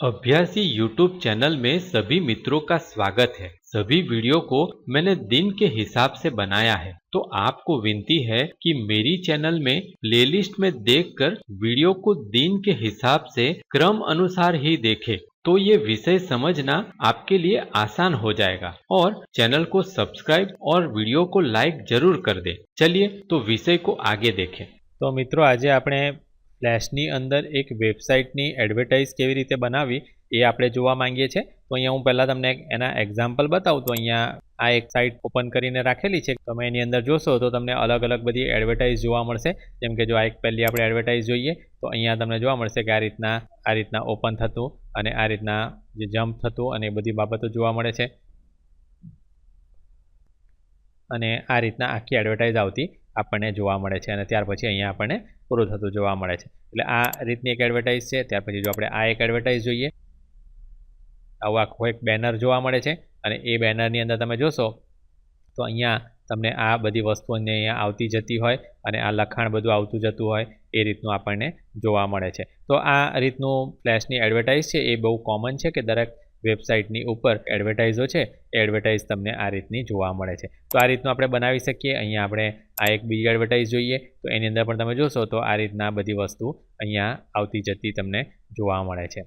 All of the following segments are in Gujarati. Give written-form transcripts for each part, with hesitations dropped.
अभ्यासी यूट्यूब चैनल में सभी मित्रों का स्वागत है। सभी वीडियो को मैंने दिन के हिसाब से बनाया है, तो आपको विनती है कि मेरी चैनल में प्लेलिस्ट में देखकर वीडियो को दिन के हिसाब से क्रम अनुसार ही देखें, तो ये विषय समझना आपके लिए आसान हो जाएगा। और चैनल को सब्सक्राइब और वीडियो को लाइक जरूर कर दे। चलिए तो विषय को आगे देखें। तो मित्रों, आज આપણે ફ્લેશની અંદર એક વેબસાઇટની એડવર્ટાઇઝ કેવી રીતે બનાવવી એ આપણે જોવા માંગીએ છીએ। તો અહીંયા હું પહેલાં તમને એના એક્ઝામ્પલ બતાવું તો અહીંયા આ એક સાઇટ ઓપન કરીને રાખેલી છે। તમે એની અંદર જોશો તો તમને અલગ અલગ બધી એડવર્ટાઇઝ જોવા મળશે। જેમ કે જો આ એક પહેલી આપણે એડવર્ટાઇઝ જોઈએ તો અહીંયા તમને જોવા મળશે કે આ રીતના ઓપન થતું અને આ રીતના જે જમ્પ થતું અને એ બધી બાબતો જોવા મળે છે અને આ રીતના આખી એડવર્ટાઇઝ આવતી આપણને જોવા મળે છે અને ત્યાર પછી અહીંયા આપણને પૂરું થતું જોવા મળે છે। એટલે આ રીતની એક એડવર્ટાઇઝ છે। ત્યાર પછી જો આપણે આ એક એડવર્ટાઇઝ જોઈએ, આવું આખું એક બેનર જોવા મળે છે અને એ બેનરની અંદર તમે જોશો તો અહીંયા તમને આ બધી વસ્તુઓને અહીંયા આવતી જતી હોય અને આ લખાણ બધું આવતું જતું હોય એ રીતનું આપણને જોવા મળે છે। તો આ રીતનું ફ્લેશની એડવર્ટાઇઝ છે એ બહુ કોમન છે કે દરેક વેબસાઇટની ઉપર એડવર્ટાઇઝો છે એ એડવર્ટાઇઝ તમને આ રીતની જોવા મળે છે। તો આ રીતનું આપણે બનાવી શકીએ। અહીંયા આપણે આ એક બીજી એડવર્ટાઇઝ જોઈએ તો એની અંદર પણ તમે જોશો તો આ રીતના બધી વસ્તુ અહીંયા આવતી જતી તમને જોવા મળે છે।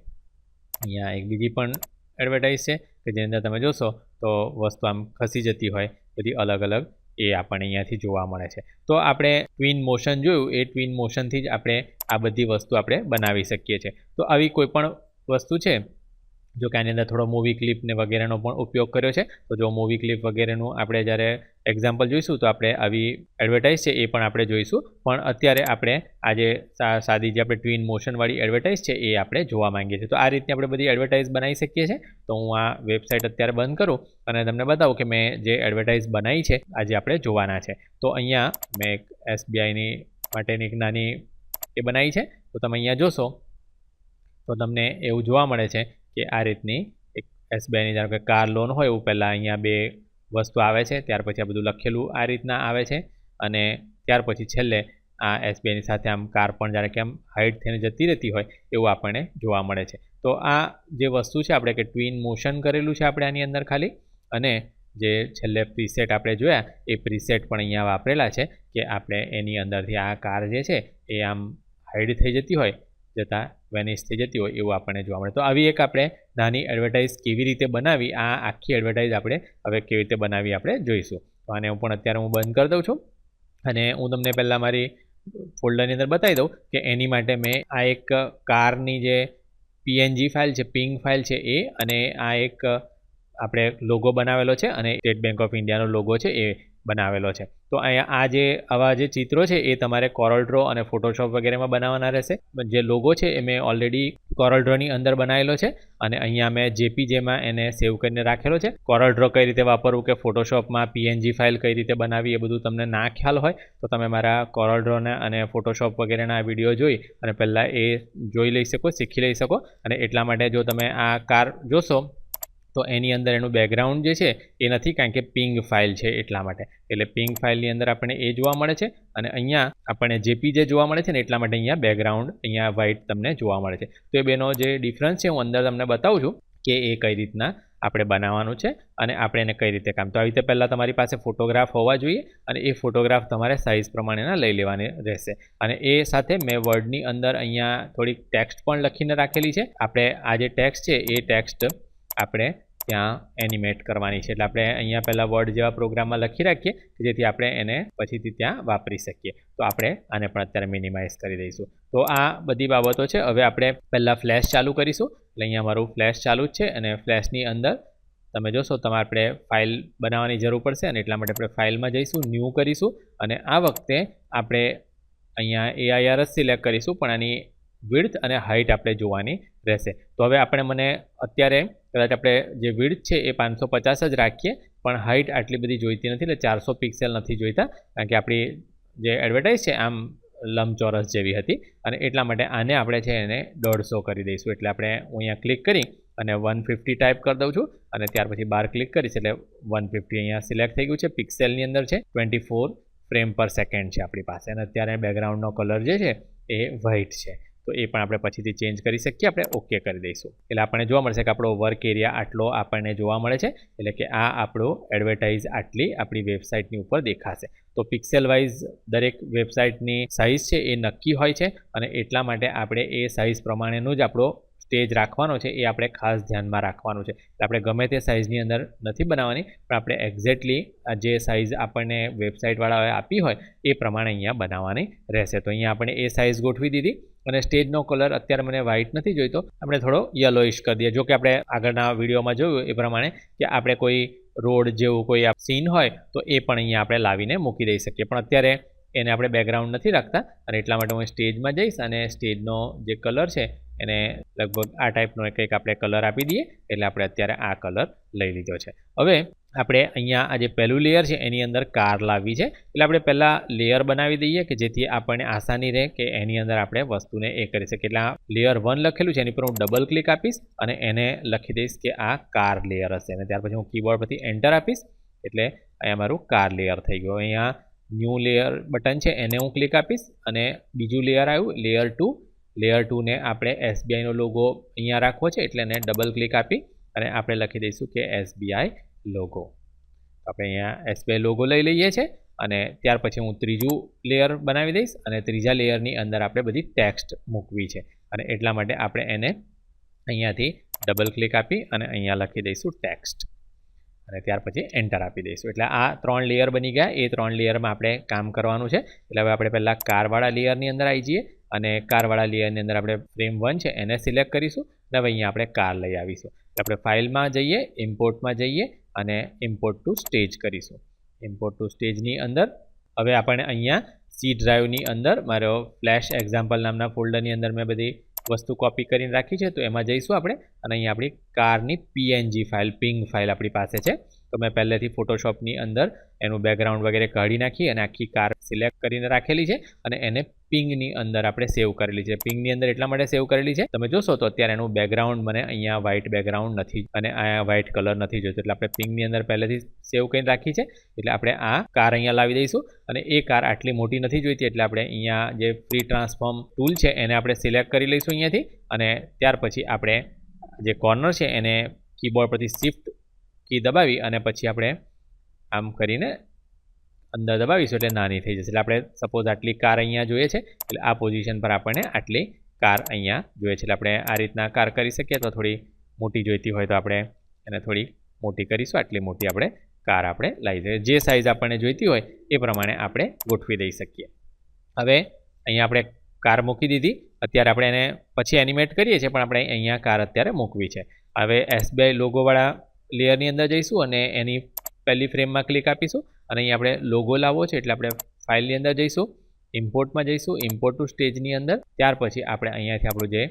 અહીંયા એક બીજી પણ એડવર્ટાઇઝ છે કે જેની અંદર તમે જોશો તો વસ્તુ આમ ખસી જતી હોય બધી અલગ અલગ એ આપણને અહીંયાથી જોવા મળે છે। તો આપણે ટ્વિન મોશન જોયું, એ ટ્વિન મોશનથી જ આપણે આ બધી વસ્તુ આપણે બનાવી શકીએ છીએ। તો આવી કોઈ પણ વસ્તુ છે, જો કે આની અંદર થોડો મૂવી ક્લિપ ને વગેરેનો પણ ઉપયોગ કર્યો છે। તો જો મૂવી ક્લિપ વગેરેનું આપણે જ્યારે એક્ઝામ્પલ જોઈશું તો આપણે આવી એડવર્ટાઇઝ છે એ પણ આપણે જોઈશું। પણ અત્યારે આપણે આજે સાદી જે આપણે ટ્વિન મોશનવાળી એડવર્ટાઇઝ છે એ આપણે જોવા માંગીએ છીએ। તો આ રીતની આપણે બધી એડવર્ટાઇઝ બનાવી શકીએ છીએ। તો હું આ વેબસાઇટ અત્યારે બંધ કરું અને તમને બતાવું કે મેં જે એડવર્ટાઇઝ બનાવી છે આજે આપણે જોવાના છે। તો અહીંયા મેં એક SBIની માટેની એક નાની એ બનાવી છે। તો તમે અહીંયા જોશો તો તમને એવું જોવા મળે છે કે આ રીતની એક SBIની ધારો કે કાર લોન હોય એવું પહેલાં અહીંયા બે વસ્તુ આવે છે, ત્યાર પછી આ બધું લખેલું આ રીતના આવે છે અને ત્યાર પછી છેલ્લે આ SBIની સાથે આમ કાર પણ જાણે કે આમ હાઇડ થઈને જતી રહેતી હોય એવું આપણને જોવા મળે છે। તો આ જે વસ્તુ છે આપણે કે ટ્વિન મોશન કરેલું છે આપણે આની અંદર ખાલી, અને જે છેલ્લે પ્રીસેટ આપણે જોયા એ પ્રીસેટ પણ અહીંયા વાપરેલા છે કે આપણે એની અંદરથી આ કાર જે છે એ આમ હાઇડ થઈ જતી હોય, જતાં વેનિશ થઈ જતી હોય એવું આપણને જોવા મળે। તો આવી એક આપણે નાની એડવર્ટાઇઝ કેવી રીતે બનાવી, આ આખી એડવર્ટાઇઝ આપણે હવે કેવી રીતે બનાવી આપણે જોઈશું। તો આને હું પણ અત્યારે હું બંધ કરી દઉં છું અને હું તમને પહેલાં મારી ફોલ્ડરની અંદર બતાવી દઉં કે એની માટે મેં આ એક કારની જે PNG ફાઇલ છે, પિંગ ફાઇલ છે એ, અને આ એક આપણે લોગો બનાવેલો છે અને સ્ટેટ બેંક ઓફ ઇન્ડિયાનો લોગો છે એ બનાવેલો છે। તો અહીંયા આ જે આવા જે ચિત્રો છે એ તમારે કોરલ ડ્રો અને ફોટોશોપ વગેરેમાં બનાવવાના રહેશે। જે લોગો છે એ મેં ઓલરેડી કોરલ ડ્રોની અંદર બનાવેલો છે અને અહીંયા મેં JPGમાં એને સેવ કરીને રાખેલો છે। કોરલ ડ્રો કઈ રીતે વાપરવું કે ફોટોશોપમાં PNG ફાઇલ કઈ રીતે બનાવવી એ બધું તમને ના ખ્યાલ હોય તો તમે મારા કોરલ ડ્રોના અને ફોટોશોપ વગેરેના વિડીયો જોઈ અને પહેલાં એ જોઈ લઈ શકો, શીખી લઈ શકો। અને એટલા માટે જો તમે આ કાર જોશો તો એની અંદર એનું બેકગ્રાઉન્ડ જે છે એ નથી, કારણ કે પિંગ ફાઇલ છે એટલા માટે। એટલે પિંગ ફાઇલની અંદર આપણને એ જોવા મળે છે અને અહીંયા આપણને JPG જોવા મળે છે ને એટલા માટે અહીંયા બેકગ્રાઉન્ડ અહીંયા વ્હાઇટ તમને જોવા મળે છે। તો એ બેનો જે ડિફરન્સ છે હું અંદર તમને બતાવું છું કે એ કઈ રીતના આપણે બનાવવાનું છે અને આપણે એને કઈ રીતે કામ। તો આવી રીતે પહેલાં તમારી પાસે ફોટોગ્રાફ હોવા જોઈએ અને એ ફોટોગ્રાફ તમારે સાઇઝ પ્રમાણેના લઈ લેવાની રહેશે। અને એ સાથે મેં વર્ડની અંદર અહીંયા થોડીક ટેક્સ્ટ પણ લખીને રાખેલી છે। આપણે આ જે ટેક્સ્ટ છે એ ટેક્સ્ટ આપણે ત્યાં એનિમેટ કરવાની છે। એટલે આપણે અહીંયા પહેલાં વર્ડ જેવા પ્રોગ્રામમાં લખી રાખીએ કે જેથી આપણે એને પછીથી ત્યાં વાપરી શકીએ। તો આપણે આને પણ અત્યારે મિનિમાઇઝ કરી દઈશું। તો આ બધી બાબતો છે। હવે આપણે પહેલાં ફ્લેશ ચાલુ કરીશું। એટલે અહીંયા મારું ફ્લેશ ચાલુ જ છે અને ફ્લેશની અંદર તમે જોશો તમારે આપણે ફાઇલ બનાવવાની જરૂર પડશે અને એટલા માટે આપણે ફાઇલમાં જઈશું, ન્યૂ કરીશું અને આ વખતે આપણે અહીંયા AIR જ સિલેક્ટ કરીશું, પણ આની વિડ્થ અને હાઇટ આપણે જોવાની રહેશે। તો હવે મને અત્યારે કદાચ આપણે જે વિડ્થ છે એ 550 જ રાખીએ, પણ હાઇટ આટલી બધી જોઈતી નથી, એટલે 400 પિક્સેલ નથી જોઈતા, કારણ કે આપણી જે એડવર્ટાઇઝ છે આમ લંબચોરસ જેવી હતી અને એટલા માટે આને આપણે છે એને 150 કરી દઈશું। એટલે આપણે હું અહીંયા ક્લિક કરી અને 150 ટાઈપ કરી દઉં છું અને ત્યાર પછી બાર ક્લિક કરીશ એટલે 150 અહીંયા સિલેક્ટ થઈ ગયું છે। પિક્સેલની અંદર છે 24 ફ્રેમ પર સેકન્ડ છે આપણી પાસે અને અત્યારે બેકગ્રાઉન્ડનો કલર જે છે એ વ્હાઇટ છે। તો એ પણ આપણે પછીથી ચેન્જ કરી શકીએ, આપણે ઓકે કરી દઈશું. એટલે આપણને જોવા મળશે કે આપણો વર્ક એરિયા આટલો આપણને જોવા મળે છે. એટલે કે આ આપણો એડવર્ટાઇઝ આટલી આપણી વેબસાઇટની ઉપર દેખાશે. તો પિક્સેલ વાઇઝ દરેક વેબસાઇટની સાઇઝ છે એ નક્કી હોય છે અને એટલા માટે આપણે એ સાઇઝ પ્રમાણેનું જ આપણો સ્ટેજ રાખવાનો છે, એ આપણે ખાસ ધ્યાનમાં રાખવાનું છે. આપણે ગમે તે સાઇઝની અંદર નથી બનાવવાની, પણ આપણે એક્ઝેક્ટલી જે સાઇઝ આપણને વેબસાઇટવાળાએ આપી હોય એ પ્રમાણે અહીંયા બનાવવાની રહેશે. તો અહીંયા આપણે એ સાઇઝ ગોઠવી દીધી અને સ્ટેજનો કલર અત્યારે મને વ્હાઇટ નથી જોઈતો, આપણે થોડો યલોઇશ કરી દઈએ. જો કે આપણે આગળના વિડીયોમાં જોયું એ પ્રમાણે કે આપણે કોઈ રોડ જેવું કોઈ સીન હોય તો એ પણ અહીંયા આપણે લાવીને મૂકી દઈ શકીએ, પણ અત્યારે એને આપણે બેકગ્રાઉન્ડ નથી રાખતા અને એટલા માટે હું સ્ટેજમાં જઈશ અને સ્ટેજનો જે કલર છે એને લગભગ આ ટાઈપનો કંઈક આપણે કલર આપી દઈએ. એટલે આપણે અત્યારે આ કલર લઈ લીધો છે. હવે આપણે અહીંયા આ જે પહેલું લેયર છે એની અંદર કાર લાવવી છે, એટલે આપણે પહેલાં લેયર બનાવી દઈએ કે જેથી આપણને આસાની રહે કે એની અંદર આપણે વસ્તુને એ કરી શકીએ. એટલે આ લેયર 1 લખેલું છે એની પર હું ડબલ ક્લિક આપીશ અને એને લખી દઈશ કે આ કાર લેયર હશે અને ત્યાર પછી હું કીબોર્ડ પરથી એન્ટર આપીશ એટલે અહીંયા મારું કાર લેયર થઈ ગયું. અહીંયા ન્યૂ લેયર બટન છે એને હું ક્લિક આપીશ અને બીજું લેયર આવ્યું લેયર 2. લેયર 2 ને આપણે SBIનો લોગો અહીંયા રાખવો છે એટલે એને ડબલ ક્લિક આપી અને આપણે લખી દઈશું કે SBI લોગો. આપણે અહીંયા SBI લોગો લઈ લઈએ છીએ અને ત્યાર પછી હું ત્રીજું લેયર બનાવી દઈશ અને ત્રીજા લેયરની અંદર આપણે બધી ટેક્સ્ટ મૂકવી છે અને એટલા માટે આપણે એને અહીંયાથી ડબલ ક્લિક આપી અને અહીંયા લખી દઈશું ટેક્સ્ટ અને ત્યાર પછી એન્ટર આપી દઈશું. એટલે આ 3 લેયર બની ગયા. એ 3 લેયરમાં આપણે કામ કરવાનું છે. એટલે હવે આપણે પહેલાં કારવાળા લેયરની અંદર આવી જઈએ અને કારવાળા લેયરની અંદર આપણે ફ્રેમ 1 છે એને સિલેક્ટ કરીશું અને હવે અહીંયા આપણે કાર લઈ આવીશું. આપણે ફાઇલમાં જઈએ, ઇમ્પોર્ટમાં જઈએ અને ઇમ્પોર્ટ ટુ સ્ટેજ કરીશું. ઇમ્પોર્ટ ટુ સ્ટેજની અંદર હવે આપણે અહીંયા સી ડ્રાઈવની અંદર મારો ફ્લેશ એક્ઝામ્પલ નામના ફોલ્ડરની અંદર મેં બધી વસ્તુ કોપી કરીને રાખી છે, તો એમાં જઈશું આપણે અને અહીંયા આપણી કારની PNG ફાઇલ પિંગ ફાઇલ આપણી પાસે છે. તો મેં પહેલેથી ફોટોશોપની અંદર એનું બેકગ્રાઉન્ડ વગેરે કાઢી નાખી અને આખી કાર સિલેક્ટ કરીને રાખેલી છે અને એને પિંગની અંદર આપણે સેવ કરેલી છે. પિંગની અંદર એટલા માટે સેવ કરેલી છે, તમે જોશો તો અત્યારે એનું બેકગ્રાઉન્ડ મને અહીંયા વ્હાઇટ બેકગ્રાઉન્ડ નથી અને આ વ્હાઇટ કલર નથી જોઈતો, એટલે આપણે પિંગની અંદર પહેલેથી સેવ કરીને રાખી છે. એટલે આપણે આ કાર અહીંયા લાવી દઈશું અને એ કાર આટલી મોટી નથી જોઈતી એટલે આપણે અહીંયા જે ફ્રી ટ્રાન્સફોર્મ ટૂલ છે એને આપણે સિલેક્ટ કરી લઈશું અહીંયાથી અને ત્યાર પછી આપણે જે કોર્નર છે એને કીબોર્ડ પરથી શિફ્ટ કી દબાવી અને પછી આપણે આમ કરીને અંદર દબાવીશું એટલે નાની થઈ જશે. એટલે આપણે સપોઝ આટલી કાર અહીંયા જોઈએ છે એટલે આ પોઝિશન પર આપણને આટલી કાર અહીંયા જોઈએ છે. એટલે આપણે આ રીતના કાર કરી શકીએ. તો થોડી મોટી જોઈતી હોય તો આપણે એને થોડી મોટી કરીશું. આટલી મોટી આપણે કાર આપણે લાવી દઈએ. જે સાઇઝ આપણને જોઈતી હોય એ પ્રમાણે આપણે ગોઠવી દઈ શકીએ. હવે અહીંયા આપણે કાર મૂકી દીધી. અત્યારે આપણે એને પછી એનિમેટ કરીએ છીએ, પણ આપણે અહીંયા કાર અત્યારે મૂકવી છે. હવે SBI લોગોવાળા લેયરની અંદર જઈશું અને એની પહેલી ફ્રેમમાં ક્લિક આપીશું અને અહીં આપણે લોગો લાવવો છે એટલે આપણે ફાઇલની અંદર જઈશું, ઇમ્પોર્ટમાં જઈશું, ઇમ્પોર્ટ ટુ સ્ટેજની અંદર. ત્યાર પછી આપણે અહીંયાથી આપણું જે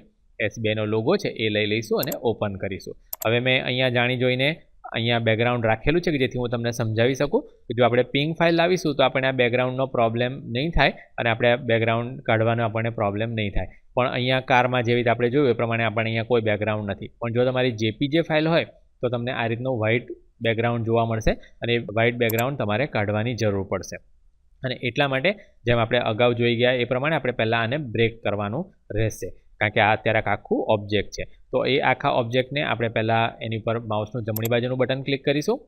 SBIનો લોગો છે એ લઈ લઈશું અને ઓપન કરીશું. હવે મેં અહીંયા જાણી જોઈને અહીંયા બેકગ્રાઉન્ડ રાખેલું છે કે જેથી હું તમને સમજાવી શકું કે જો આપણે પિંગ ફાઇલ લાવીશું તો આપણને આ બેકગ્રાઉન્ડનો પ્રોબ્લેમ નહીં થાય અને આપણે બેકગ્રાઉન્ડ કાઢવાનો આપણને પ્રોબ્લેમ નહીં થાય. પણ અહીંયા કારમાં જેવી રીતે આપણે જોયું એ પ્રમાણે આપણે અહીંયા કોઈ બેકગ્રાઉન્ડ નથી. પણ જો તમારી JPG ફાઇલ હોય તો તમને આ રીતનું વ્હાઇટ બેકગ્રાઉન્ડ જોવા મળશે અને એ વ્હાઇટ બેકગ્રાઉન્ડ તમારે કાઢવાની જરૂર પડશે. અને એટલા માટે જેમ આપણે અગાઉ જોઈ ગયા એ પ્રમાણે આપણે પહેલાં આને બ્રેક કરવાનું રહેશે, કારણ કે આ અત્યારે આખું ઓબ્જેક્ટ છે. તો એ આખા ઓબ્જેક્ટને આપણે પહેલાં એની ઉપર માઉસનું જમણી બાજુનું બટન ક્લિક કરીશું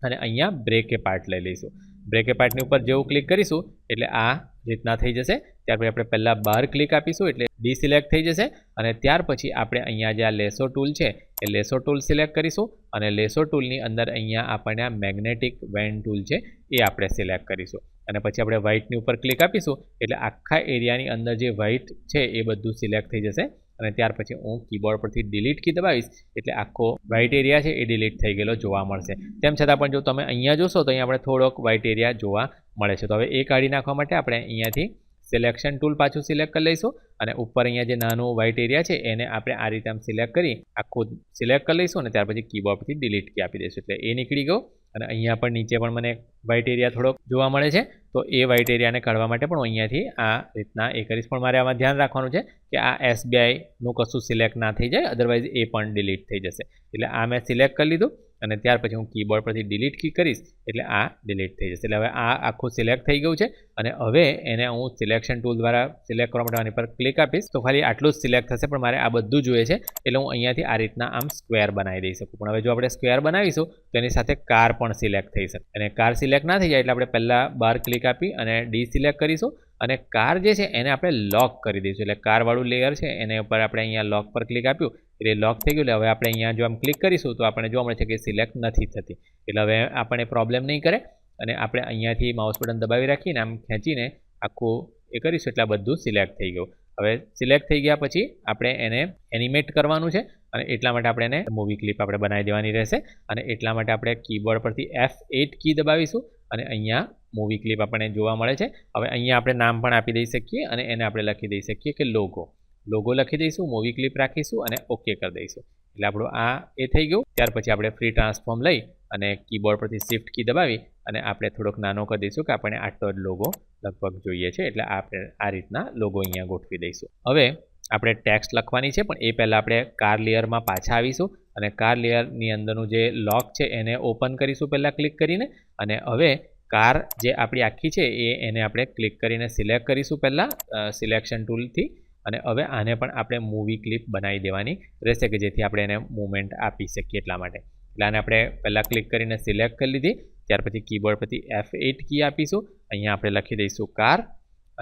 અને અહીંયા બ્રેક એ પાર્ટ લઈ લઈશું. બ્રેક એ પાર્ટની ઉપર જેવું ક્લિક કરીશું એટલે આ રીતના થઈ જશે. ત્યાર પછી આપણે પહેલાં બહાર ક્લિક આપીશું એટલે ડિસિલેક્ટ થઈ જશે અને ત્યાર પછી આપણે અહીંયા જે આ લેસો ટૂલ છે એ લેસો ટૂલ સિલેક્ટ કરીશું અને લેસો ટૂલની અંદર અહીંયા આપણને આ મેગ્નેટિક વેન ટૂલ છે એ આપણે સિલેક્ટ કરીશું અને પછી આપણે વ્હાઇટની ઉપર ક્લિક આપીશું એટલે આખા એરિયાની અંદર જે વ્હાઇટ છે એ બધું સિલેક્ટ થઈ જશે અને ત્યાર પછી હું કીબોર્ડ પરથી ડિલીટ કી દબાવીશ એટલે આખો વ્હાઇટ એરિયા છે એ ડિલીટ થઈ ગયેલો જોવા મળશે. તેમ છતાં પણ જો તમે અહીંયા જોશો તો અહીંયા આપણે થોડોક વ્હાઇટ એરિયા જોવા મળે છે. તો હવે એ કાઢી નાખવા માટે આપણે અહીંયાથી સિલેક્શન ટૂલ પાછું સિલેક્ટ કરી લઈશું અને ઉપર અહીંયા જે નાનું વ્હાઇટ એરિયા છે એને આપણે આ રીતે આમ સિલેક્ટ કરી આખું સિલેક્ટ કરી લઈશું અને ત્યાર પછી કીબોર્ડ પરથી ડિલીટ કી આપી દઈશું એટલે એ નીકળી ગયો. અને અહીંયા પણ નીચે પણ મને વ્હાઇટ એરિયા થોડોક જોવા મળે છે, તો એ વ્હાઇટ એરિયાને કાઢવા માટે પણ હું અહીંયાથી આ રીતના એ કરીશ. પણ મારે આમાં ધ્યાન રાખવાનું છે કે આ SBIનું કશું સિલેક્ટ ના થઈ જાય, અદરવાઇઝ એ પણ ડિલીટ થઈ જશે. એટલે આ મેં સિલેક્ટ કરી લીધું અને ત્યાર પછી હું કીબોર્ડ પરથી ડિલીટ કી કરીશ એટલે આ ડિલીટ થઈ જશે. એટલે હવે આ આખું સિલેક્ટ થઈ ગયું છે અને હવે એને હું સિલેક્શન ટૂલ દ્વારા સિલેક્ટ કરવા માટે આની પર ક્લિક આપીશ તો ખાલી આટલું જ સિલેક્ટ થશે, પણ મારે આ બધું જોઈએ છે એટલે હું અહીંયાથી આ રીતના આમ સ્ક્વેર બનાવી દઈ શકું. પણ હવે જો આપણે સ્ક્વેર બનાવીશું તો એની સાથે કાર પણ સિલેક્ટ થઈ શકે અને કાર સિલેક્ટ ના થઈ જાય એટલે આપણે પહેલાં બાર ક્લિક આપી અને ડિસિલેક્ટ કરીશું અને કાર જે છે એને આપણે લોક કરી દઈશું. એટલે કારવાળું લેયર છે એને ઉપર આપણે અહીંયા લોક પર ક્લિક આપ્યું એટલે લોક થઈ ગયું. એટલે હવે આપણે અહીંયા જો આમ ક્લિક કરીશું તો આપણે જોવા મળે છે કે સિલેક્ટ નથી થતી. એટલે હવે આપણે પ્રોબ્લેમ નહીં કરે અને આપણે અહીંયાથી માઉસ બટન દબાવી રાખીને આમ ખેંચીને આખું એ કરીશું એટલે બધું સિલેક્ટ થઈ ગયું. હવે સિલેક્ટ થઈ ગયા પછી આપણે એને એનિમેટ કરવાનું છે અને એટલા માટે આપણે એને મૂવી ક્લિપ આપણે બનાવી દેવાની રહેશે અને એટલા માટે આપણે કીબોર્ડ પરથી F8 કી દબાવીશું અને અહીંયા મૂવી ક્લિપ આપણને જોવા મળે છે. હવે અહીંયા આપણે નામ પણ આપી દઈ શકીએ અને એને આપણે લખી દઈ શકીએ કે લોગો લખી દઈશું, મૂવી ક્લિપ રાખીશું અને ઓકે કરી દઈશું. એટલે આપણું આ એ થઈ ગયું. ત્યાર પછી આપણે ફ્રી ટ્રાન્સફોર્મ લઈ અને કીબોર્ડ પરથી શિફ્ટ કી દબાવી અને આપણે થોડોક નાનો કરી દઈશું કે આપણને આટલો જ લોગો લગભગ જોઈએ છે. એટલે આપણે આ રીતના લોગો અહીંયા ગોઠવી દઈશું. હવે આપણે ટેક્સ્ટ લખવાની છે, પણ એ પહેલાં આપણે કાર લેયરમાં પાછા આવીશું અને કાર લેયરની અંદરનું જે લોક છે એને ઓપન કરીશું પહેલાં ક્લિક કરીને અને હવે કાર જે આપણી આખી છે એને આપણે ક્લિક કરીને સિલેક્ટ કરીશું પહેલાં સિલેક્શન ટૂલથી અને હવે આને પણ આપણે મૂવી ક્લિપ બનાવી દેવાની રહેશે કે જેથી આપણે એને મૂવમેન્ટ આપી શકીએ એટલા માટે. એટલે આને આપણે પહેલાં ક્લિક કરીને સિલેક્ટ કરી લીધી. ત્યાર પછી કીબોર્ડ પરથી F8 કી આપીશું. અહીંયા આપણે લખી દઈશું કાર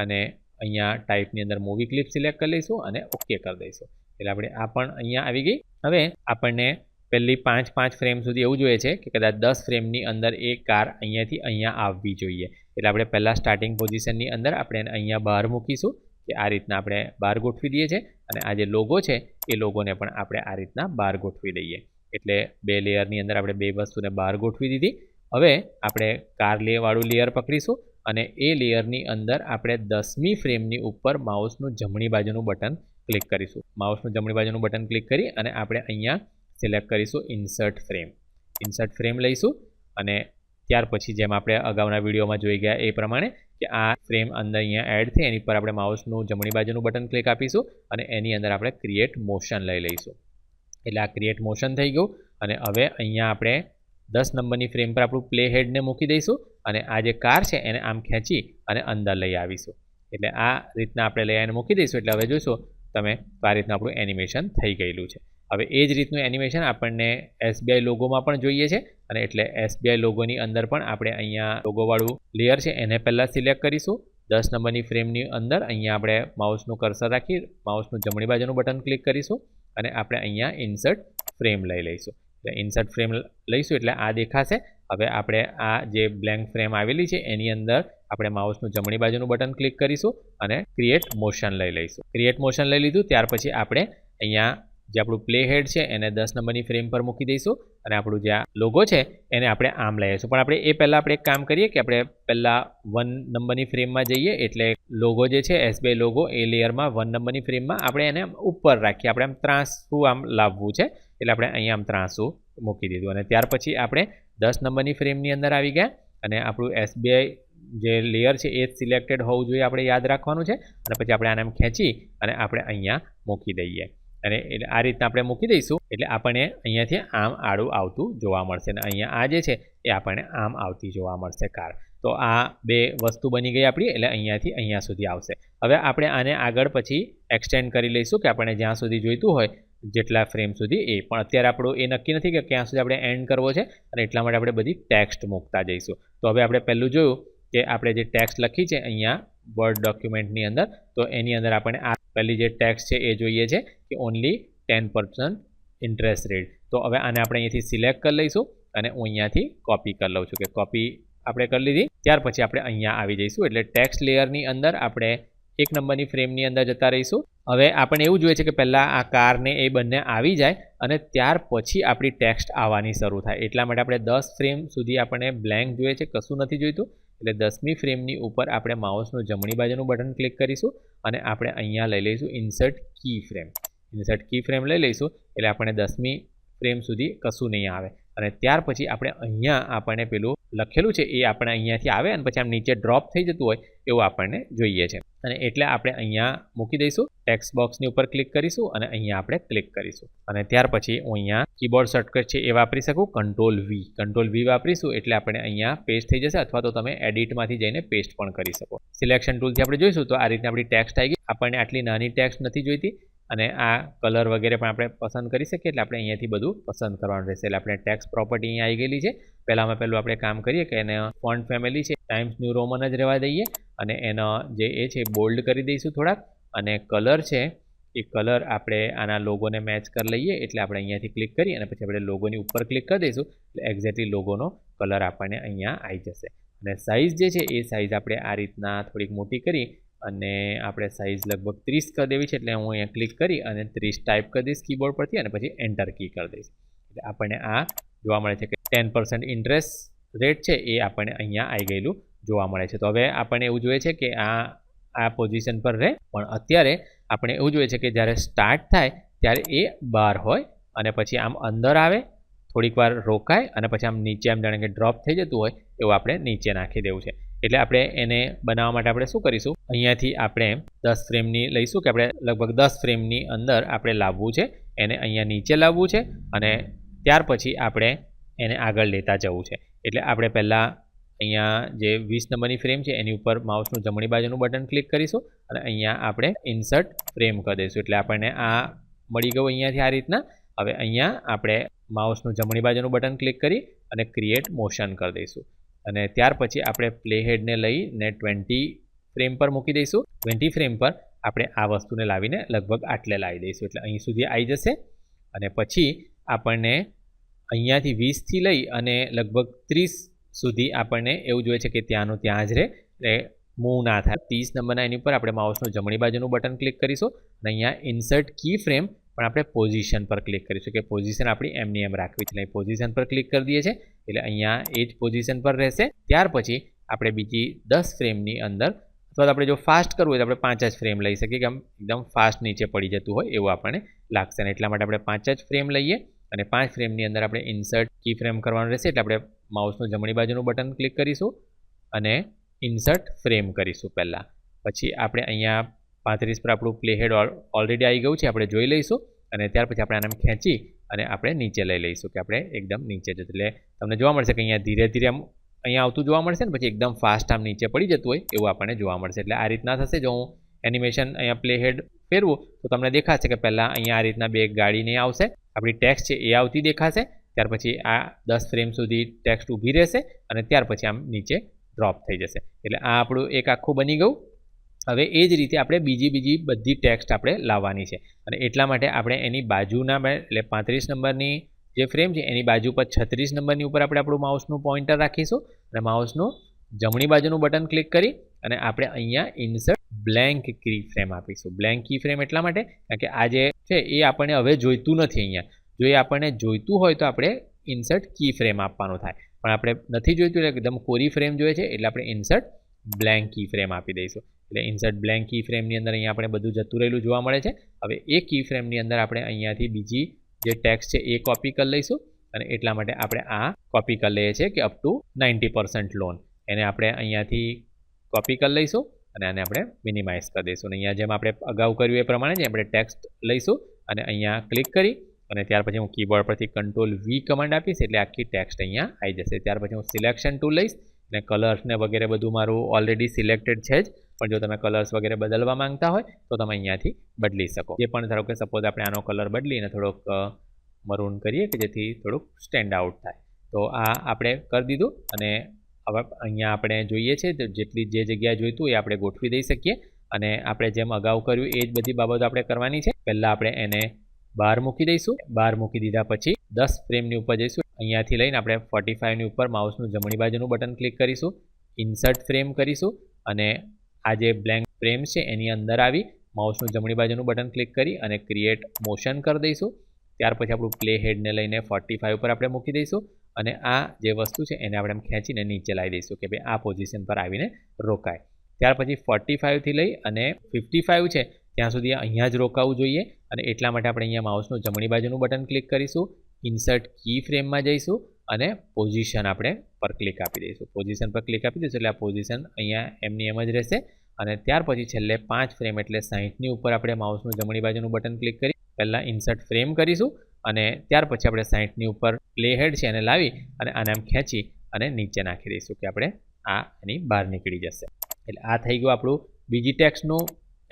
અને અહીંયા ટાઈપની અંદર મૂવી ક્લિપ સિલેક્ટ કરી લઈશું અને ઓકે કરી દઈશું. એટલે આપણે આ પણ અહીંયા આવી ગઈ. હવે આપણને પહેલી 5 ફ્રેમ સુધી એવું જોઈએ છે કે કદાચ 10 ફ્રેમની અંદર એ કાર અહીંયાથી અહીંયા આવવી જોઈએ. એટલે આપણે પહેલાં સ્ટાર્ટિંગ પોઝિશનની અંદર આપણે અહીંયા બહાર મૂકીશું કે આ રીતના આપણે બહાર ગોઠવી દઈએ છીએ અને આ જે લોગો છે એ લોગોને પણ આપણે આ રીતના બહાર ગોઠવી દઈએ. એટલે 2 લેયરની અંદર આપણે 2 વસ્તુને બહાર ગોઠવી દીધી. હવે આપણે કાર વાળું લેયર પકડીશું અને એ લેયરની અંદર આપણે 10મી ફ્રેમની ઉપર માઉસનું જમણી બાજુનું બટન ક્લિક કરીશું. માઉસનું જમણી બાજુનું બટન ક્લિક કરી અને આપણે અહીંયા સિલેક્ટ કરીશું ઇન્સર્ટ ફ્રેમ લઈશું અને ત્યાર પછી જેમ આપણે અગાઉના વિડીયોમાં જોઈ ગયા એ પ્રમાણે કે આ ફ્રેમ અંદર અહીંયા એડ થઈ એની પર આપણે માઉસનું જમણી બાજુનું બટન ક્લિક આપીશું અને એની અંદર આપણે ક્રિએટ મોશન લઈ લઈશું. એટલે આ ક્રિએટ મોશન થઈ ગયું અને હવે અહીંયા આપણે 10 નંબરની ફ્રેમ પર આપણું પ્લે હેડને મૂકી દઈશું અને આ જે કાર છે એને આમ ખેંચી અને અંદર લઈ આવીશું. એટલે આ રીતના આપણે લઈ આવીને મૂકી દઈશું. એટલે હવે જોઈશું તમે આ રીતના આપણું એનિમેશન થઈ ગયેલું છે. હવે એ જ રીતનું એનિમેશન આપણને SBI લોગોમાં પણ જોઈએ છે અને એટલે SBI લોગોની અંદર પણ આપણે અહીંયા લોગોવાળું લેયર છે એને પહેલાં સિલેક્ટ કરીશું. 10 નંબરની ફ્રેમની અંદર અહીંયા આપણે માઉસનું કર્સર રાખી માઉસનું જમણી બાજુનું બટન ક્લિક કરીશું અને આપણે અહીંયા ઇન્સર્ટ ફ્રેમ લઈ લઈશું. એટલે ઇન્સર્ટ ફ્રેમ લઈશું એટલે આ દેખાશે. હવે આપણે આ જે બ્લેન્ક ફ્રેમ આવેલી છે એની અંદર આપણે માઉસનું જમણી બાજુનું બટન ક્લિક કરીશું અને ક્રિએટ મોશન લઈ લઈશું. ક્રિએટ મોશન લઈ લીધું ત્યાર પછી આપણે અહીંયા જે આપણું પ્લે હેડ છે એને 10 નંબરની ફ્રેમ પર મૂકી દઈશું અને આપણું જે લોગો છે એને આપણે આમ લઈ આવીશું. પણ આપણે એ પહેલાં આપણે એક કામ કરીએ કે આપણે પહેલાં 1 નંબરની ફ્રેમમાં જઈએ એટલે લોગો જે છે SBI લોગો એ લેયરમાં 1 નંબરની ફ્રેમમાં આપણે એને ઉપર રાખીએ. આપણે આમ ત્રાંસું આમ લાવવું છે એટલે આપણે અહીંયા આમ ત્રાંસું મૂકી દીધું અને ત્યાર પછી આપણે 10 નંબરની ફ્રેમની અંદર આવી ગયા અને આપણું SBI જે લેયર છે એ સિલેક્ટેડ હોવું જોઈએ આપણે યાદ રાખવાનું છે અને પછી આપણે આને આમ ખેંચી અને આપણે અહીંયા મૂકી દઈએ અને આ રીતના આપણે મૂકી દઈશું એટલે આપણને અહીંયાથી આમ આડું આવતું જોવા મળશે અને અહીંયા આ જે છે એ આપણને આમ આવતી જોવા મળશે કાર. તો આ 2 વસ્તુ બની ગઈ આપણી એટલે અહીંયાથી અહીંયા સુધી આવશે. હવે આપણે આને આગળ પછી એક્સટેન્ડ કરી લઈશું કે આપણને જ્યાં સુધી જોઈતું હોય જેટલા ફ્રેમ સુધી એ પણ અત્યારે આપણું એ નક્કી નથી કે ક્યાં સુધી આપણે એન્ડ કરવો છે અને એટલા માટે આપણે બધી ટેક્સ્ટ મૂકતા જઈશું. તો હવે આપણે પહેલું જોયું કે આપણે જે ટેક્સ્ટ લખી છે અહીંયા વર્ડ ડોક્યુમેન્ટની અંદર તો એની અંદર આપણે આ પહેલી જે ટેક્સ્ટ છે એ જોઈએ છે કે ઓનલી 10% ઇન્ટરેસ્ટ રેટ. તો હવે આને આપણે અહીંયાથી સિલેક્ટ કરી લઈશું અને હું અહીંયાથી કોપી કરી લઉં છું કે કોપી આપણે કરી લીધી. ત્યાર પછી આપણે અહીંયા આવી જઈશું એટલે ટેક્સ્ટ લેયરની અંદર આપણે 1 નંબરની ફ્રેમની અંદર જતા રહીશું. હવે આપણને એવું જોઈએ છે કે પહેલાં આ કારને એ બંને આવી જાય અને ત્યાર પછી આપણી ટેક્સ્ટ આવવાની શરૂ થાય. એટલા માટે આપણે 10 ફ્રેમ સુધી આપણને બ્લેન્ક જોઈએ છે, કશું નથી જોઈતું. એટલે 10મી ફ્રેમની ઉપર આપણે માઉસનું જમણી બાજુનું બટન ક્લિક કરીશું અને આપણે અહીંયા લઈ લઈશું ઇન્સર્ટ કી ફ્રેમ લઈ લઈશું એટલે આપણને 10મી ફ્રેમ સુધી કશું નહીં આવે અને ત્યાર પછી આપણે અહીંયા આપણને પેલું લખેલું છે એ આપણે અહીંયાથી આવે અને પછી આમ નીચે ડ્રોપ થઈ જતું હોય એવું આપણને જોઈએ છે. અને એટલે આપણે અહીંયા મૂકી દઈશું, ટેક્સ્ટ બોક્સની ઉપર ક્લિક કરીશું અને અહીંયા આપણે ક્લિક કરીશું. અને ત્યાર પછી હું અહીંયા કીબોર્ડ શોર્ટકટ છે એ વાપરી શકું, કંટ્રોલ વી વાપરીશું એટલે આપણે અહીંયા પેસ્ટ થઈ જશે, અથવા તો તમે એડિટમાંથી જઈને પેસ્ટ પણ કરી શકો. સિલેક્શન ટૂલથી આપણે જોઈશું તો આ રીતે આપણી ટેક્સ્ટ આવી ગઈ. આપણને આટલી નાની ટેક્સ્ટ નથી જોઈતી અને આ કલર વગેરે પણ આપણે પસંદ કરી શકીએ, એટલે આપણે અહીંયાથી બધું પસંદ કરવાનું રહેશે. એટલે આપણે ટેક્સ્ટ પ્રોપર્ટી અહીંયા આવી ગયેલી છે. પહેલું આપણે કામ કરીએ કે એને ફોન્ટ ફેમિલી છે ટાઈમ્સ ન્યૂ રોમન જ રહેવા દઈએ અને એનો જે એ છે બોલ્ડ કરી દઈશું થોડાક. અને કલર છે એ કલર આપણે આના લોગોને મેચ કરી લઈએ, એટલે આપણે અહીંયાથી ક્લિક કરી અને પછી આપણે લોગોની ઉપર ક્લિક કરી દઈશું એટલે એક્ઝેક્ટલી લોગોનો કલર આપણને અહીંયા આવી જશે. અને સાઇઝ જે છે એ સાઇઝ આપણે આ રીતના થોડીક મોટી કરી અને આપણે સાઇઝ લગભગ 30 કરી દેવી છે, એટલે હું અહીંયા ક્લિક કરી અને 30 ટાઈપ કરી દઈશ કીબોર્ડ પરથી અને પછી એન્ટર કી કરી દઈશ. એટલે આપણને આ જોવા મળે છે કે 10% ઇન્ટરેસ્ટ રેટ છે એ આપણને અહીંયા આવી ગયેલું જોવા મળે છે. તો હવે આપણને એવું જોઈએ છે કે આ પોઝિશન પર રહે, પણ અત્યારે આપણે એવું જોઈએ છે કે જ્યારે સ્ટાર્ટ થાય ત્યારે એ બહાર હોય અને પછી આમ અંદર આવે, થોડીક વાર રોકાય અને પછી આમ નીચે આમ જાણે કે ડ્રોપ થઈ જતું હોય એવું આપણે નીચે નાખી દેવું છે. એટલે આપણે એને બનાવવા માટે આપણે શું કરીશું, અહીંયાથી આપણે 10 ફ્રેમની લઈશું કે આપણે લગભગ 10 ફ્રેમની અંદર આપણે લાવવું છે, એને અહીંયા નીચે લાવવું છે અને ત્યાર પછી આપણે એને આગળ લેતા જવું છે. એટલે આપણે પહેલાં અહીંયા જે 20 નંબરની ફ્રેમ છે એની ઉપર માઉસનું જમણી બાજુનું બટન ક્લિક કરીશું અને અહીંયા આપણે ઇન્સર્ટ ફ્રેમ કરી દઈશું. એટલે આપણને આ મળી ગયું અહીંયાથી આ રીતના. હવે અહીંયા આપણે માઉસનું જમણી બાજુનું બટન ક્લિક કરી અને ક્રિએટ મોશન કરી દઈશું અને ત્યાર પછી આપણે પ્લે હેડને લઈને 20 ફ્રેમ પર મૂકી દઈશું. 20 ફ્રેમ પર આપણે આ વસ્તુને લાવીને લગભગ આટલે લાવી દઈશું, એટલે અહીં સુધી આવી જશે. અને પછી આપણને અહીંયાથી 20થી લઈ અને લગભગ 30 સુધી આપણને એવું જોઈએ છે કે ત્યાંનું ત્યાં જ રહે, એટલે મૂવ ના થાય. 30 નંબરના એની ઉપર આપણે માઉસનું જમણી બાજુનું બટન ક્લિક કરીશું અને અહીંયા ઇન્સર્ટ કી ફ્રેમ પણ આપણે પોઝિશન પર ક્લિક કરીશું કે પોઝિશન આપણી એમની એમ રાખવી છે. એટલે પોઝિશન પર ક્લિક કરી દઈએ છીએ એટલે અહીંયા એ જ પોઝિશન પર રહેશે. ત્યાર પછી આપણે બીજી 10 ફ્રેમની અંદર, અથવા તો આપણે જો ફાસ્ટ કરવું હોય તો આપણે 5 જ ફ્રેમ લઈ શકીએ કે આમ એકદમ ફાસ્ટ નીચે પડી જતું હોય એવું આપણને લાગશે. ને એટલા માટે આપણે 5 જ ફ્રેમ લઈએ અને 5 ફ્રેમની અંદર આપણે ઇન્સર્ટ કી ફ્રેમ કરવાનું રહેશે. એટલે આપણે માઉસનું જમણી બાજુનું બટન ક્લિક કરીશું અને ઇન્સર્ટ ફ્રેમ કરીશું પહેલાં. પછી આપણે અહીંયા 35 પર આપણું પ્લે હેડ ઓલરેડી આવી ગયું છે, આપણે જોઈ લઈશું અને ત્યાર પછી આપણે આને ખેંચી અને આપણે નીચે લઈ લઈશું કે આપણે એકદમ નીચે જતું. એટલે તમને જોવા મળશે કે અહીંયા ધીરે ધીરે આમ અહીંયા આવતું જોવા મળશે ને પછી એકદમ ફાસ્ટ આમ નીચે પડી જતું હોય એવું આપણને જોવા મળશે. એટલે આ રીતના થશે. જો હું એનિમેશન અહીંયા પ્લે હેડ ફેરવું તો તમને દેખાશે કે પહેલાં અહીંયા આ રીતના બે ગાડીને આવશે, આપણી ટેક્સ્ટ છે એ આવતી દેખાશે. ત્યાર પછી આ 10 ફ્રેમ સુધી ટેક્સ્ટ ઊભી રહેશે અને ત્યાર પછી આમ નીચે ડ્રોપ થઈ જશે. એટલે આ આપણું એક આખું બની ગયું. હવે એ જ રીતે આપણે બીજી બધી ટેક્સ્ટ આપણે લાવવાની છે અને એટલા માટે આપણે એની બાજુના એટલે 35 નંબરની જે ફ્રેમ છે એની બાજુ પર 36 નંબરની ઉપર આપણે આપણું માઉસનું પોઇન્ટર રાખીશું અને માઉસનું જમણી બાજુનું બટન ક્લિક કરી અને આપણે અહીંયા ઇન્સર્ટ બ્લેન્ક કી ફ્રેમ આપીશું. બ્લેન્ક કી ફ્રેમ એટલા માટે કારણ કે આ જે છે એ આપણને હવે જોઈતું નથી. અહીંયા જો એ આપણને જોઈતું હોય તો આપણે ઇન્સર્ટ કી ફ્રેમ આપવાનું થાય, પણ આપણે નથી જોઈતું એટલે એકદમ કોરી ફ્રેમ જોઈએ છે એટલે આપણે ઇન્સર્ટ બ્લેન્ક કી ફ્રેમ આપી દઈશું. એટલે ઇન્સર્ટ બ્લેન્ક કી ફ્રેમની અંદર અહીંયા આપણે બધું જતું રહેલું જોવા મળે છે. હવે એ કી ફ્રેમની અંદર આપણે અહીંયાથી બીજી જે ટેક્સ્ટ છે એ કોપી કરી લઈશું અને એટલા માટે આપણે આ કોપી કરી લઈએ છીએ કે અપ ટુ 90% લોન એને આપણે અહીંયાથી કોપી કરી લઈશું અને આને આપણે મિનિમાઇઝ કરી દઈશું. અને અહીંયા જેમ આપણે અગાઉ કર્યું એ પ્રમાણે જ આપણે ટેક્સ્ટ લઈશું અને અહીંયા ક્લિક કરી અને ત્યાર પછી હું કીબોર્ડ પરથી કંટ્રોલ વી કમાન્ડ આપીશ એટલે આખી ટેક્સ્ટ અહીંયા આવી જશે. ત્યાર પછી હું સિલેક્શન ટૂલ લઈશ અને કલર્સ ને વગેરે બધું મારું ઓલરેડી સિલેક્ટેડ છે જ, પણ જો તમે કલર્સ વગેરે બદલવા માંગતા હોય તો તમે અહીંયાથી બદલી શકો. જે પણ ધારો કે સપોઝ આપણે આનો કલર બદલીને થોડોક મરૂન કરીએ કે જેથી થોડુંક સ્ટેન્ડ આઉટ થાય. તો આ આપણે કરી દીધું અને હવે અહીંયા આપણે જોઈએ છે તો જેટલી જે જગ્યાએ જોઈતું એ આપણે ગોઠવી દઈ શકીએ અને આપણે જેમ અગાઉ કર્યું એ જ બધી બાબતો આપણે કરવાની છે. પહેલાં આપણે એને બહાર મૂકી દઈશું. બહાર મૂકી દીધા પછી 10 ફ્રેમની ઉપર જઈશું. અહીંયાથી લઈને આપણે 45ની ઉપર માઉસનું જમણી બાજુનું બટન ક્લિક કરીશું, ઇન્સર્ટ ફ્રેમ કરીશું અને આ જે બ્લેન્ક ફ્રેમ છે એની અંદર આવી માઉસનું જમણી બાજુનું બટન ક્લિક કરી અને ક્રિએટ મોશન કરી દઈશું. ત્યાર પછી આપણું પ્લે હેડને લઈને 45 ઉપર આપણે મૂકી દઈશું અને આ જે વસ્તુ છે એને આપણે ખેંચીને નીચે લાવી દઈશું કે ભાઈ આ પોઝિશન પર આવીને રોકાય. ત્યાર પછી 45થી લઈ અને 55 છે ત્યાં સુધી અહીંયા જ રોકાવું જોઈએ અને એટલા માટે આપણે અહીંયા માઉસનું જમણી બાજુનું બટન ક્લિક કરીશું, ઇન્સર્ટ કી ફ્રેમમાં જઈશું અને પોઝિશન આપણે પર ક્લિક આપી દઈશું. પોઝિશન પર ક્લિક આપી દઈશું એટલે આ પોઝિશન અહીંયા એમની એમ જ રહેશે. અને ત્યાર પછી છેલ્લે 5 ફ્રેમ એટલે 60ની ઉપર આપણે માઉસનું જમણી બાજુનું બટન ક્લિક કરી પહેલાં ઇન્સર્ટ ફ્રેમ કરીશું અને ત્યાર પછી આપણે 60ની ઉપર પ્લે હેડ છે એને લાવી અને આને આમ ખેંચી અને નીચે નાખી દઈશું કે આપણે આ એની બહાર નીકળી જશે. એટલે આ થઈ ગયું આપણું બીજી ટેક્સ્ટનું